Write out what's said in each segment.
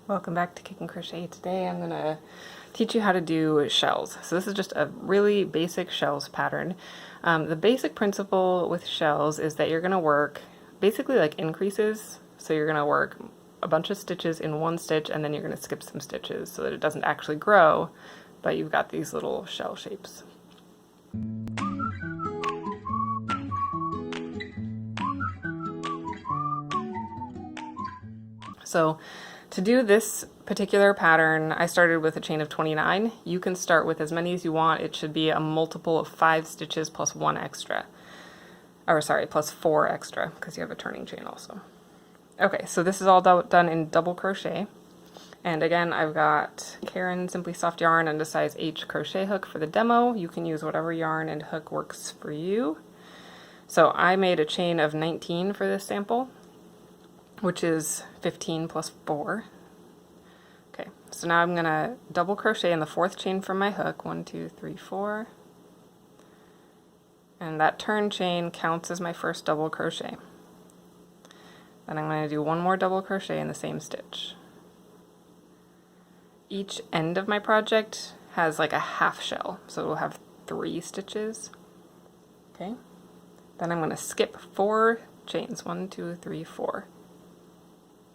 Welcome back to Kicking Crochet. Today I'm going to teach you how to do shells. So this is just a really basic shells pattern. The basic principle with shells is that you're going to work basically like increases. So you're going to work a bunch of stitches in one stitch and then you're going to skip some stitches so that it doesn't actually grow, but you've got these little shell shapes. So to do this particular pattern, I started with a chain of 29. You can start with as many as you want. It should be a multiple of 5 stitches plus 1 extra. Or sorry, plus 4 extra, because you have a turning chain also. Okay, so this is all done in double crochet. And again, I've got Caron Simply Soft yarn and a size H crochet hook for the demo. You can use whatever yarn and hook works for you. So I made a chain of 19 for this sample, which is 15 plus 4. Okay, so now I'm gonna double crochet in the 4th chain from my hook, 1, 2, 3, 4. And that turn chain counts as my first double crochet. Then I'm gonna do one more double crochet in the same stitch. Each end of my project has like a half shell, so it'll have 3 stitches. Okay, then I'm gonna skip 4 chains, 1, 2, 3, 4.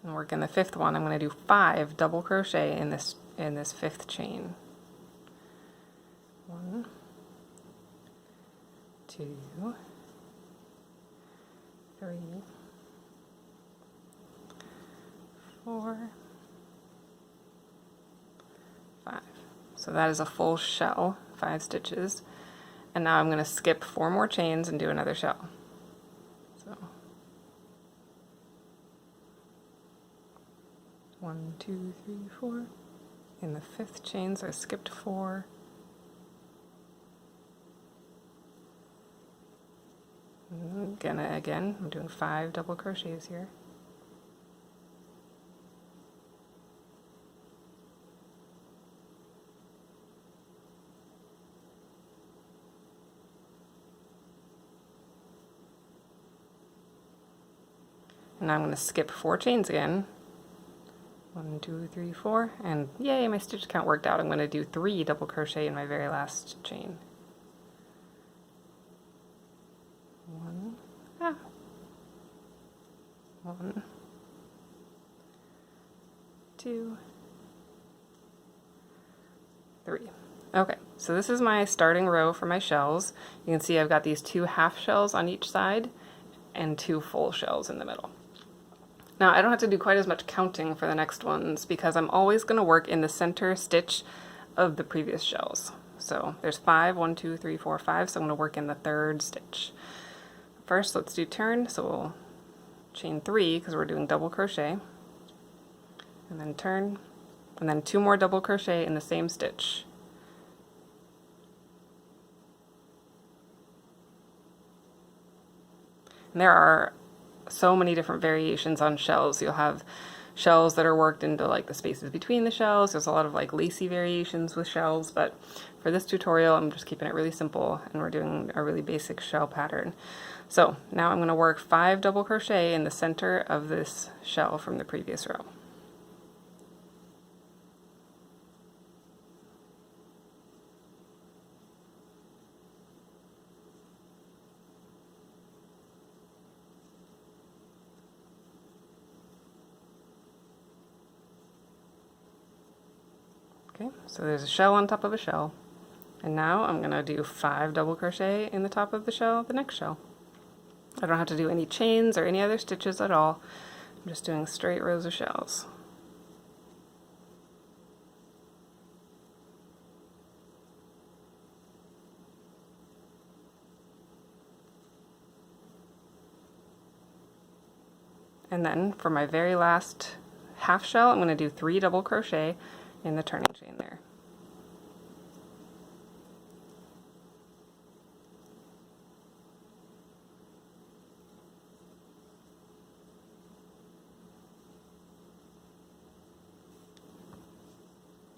And work in the 5th one. I'm going to do 5 double crochet in this 5th chain. 1, 2, 3, 4, 5. So that is a full shell, 5 stitches. And now I'm going to skip 4 more chains and do another shell. So 1, 2, 3, 4. In the 5th chain, so I skipped 4. Again, I'm doing 5 double crochets here. And now I'm going to skip 4 chains again. 1, 2, 3, 4, and yay, my stitch count worked out. I'm going to do 3 double crochet in my very last chain. 1, 2, 3. Okay, so this is my starting row for my shells. You can see I've got these 2 half shells on each side and 2 full shells in the middle. Now, I don't have to do quite as much counting for the next ones because I'm always going to work in the center stitch of the previous shells. So there's 5, 1, 2, 3, 4, 5, so I'm going to work in the 3rd stitch. First, let's do turn, so we'll chain 3 because we're doing double crochet, and then turn, and then 2 more double crochet in the same stitch. And there are so many different variations on shells. You'll have shells that are worked into like the spaces between the shells. There's a lot of like lacy variations with shells, but for this tutorial I'm just keeping it really simple and we're doing a really basic shell pattern. So now I'm going to work 5 double crochet in the center of this shell from the previous row. Okay, so there's a shell on top of a shell, and now I'm going to do 5 double crochet in the top of the shell, the next shell. I don't have to do any chains or any other stitches at all. I'm just doing straight rows of shells. And then for my very last half shell, I'm going to do 3 double crochet in the turning chain there.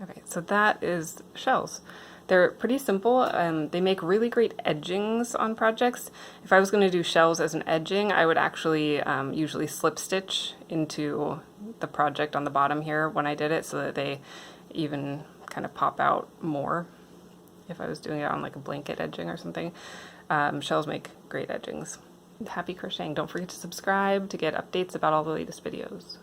Okay, so that is shells. They're pretty simple. They make really great edgings on projects. If I was going to do shells as an edging, I would actually usually slip stitch into the project on the bottom here when I did it so that they even kind of pop out more if I was doing it on like a blanket edging or something. Shells make great edgings. Happy crocheting. Don't forget to subscribe to get updates about all the latest videos.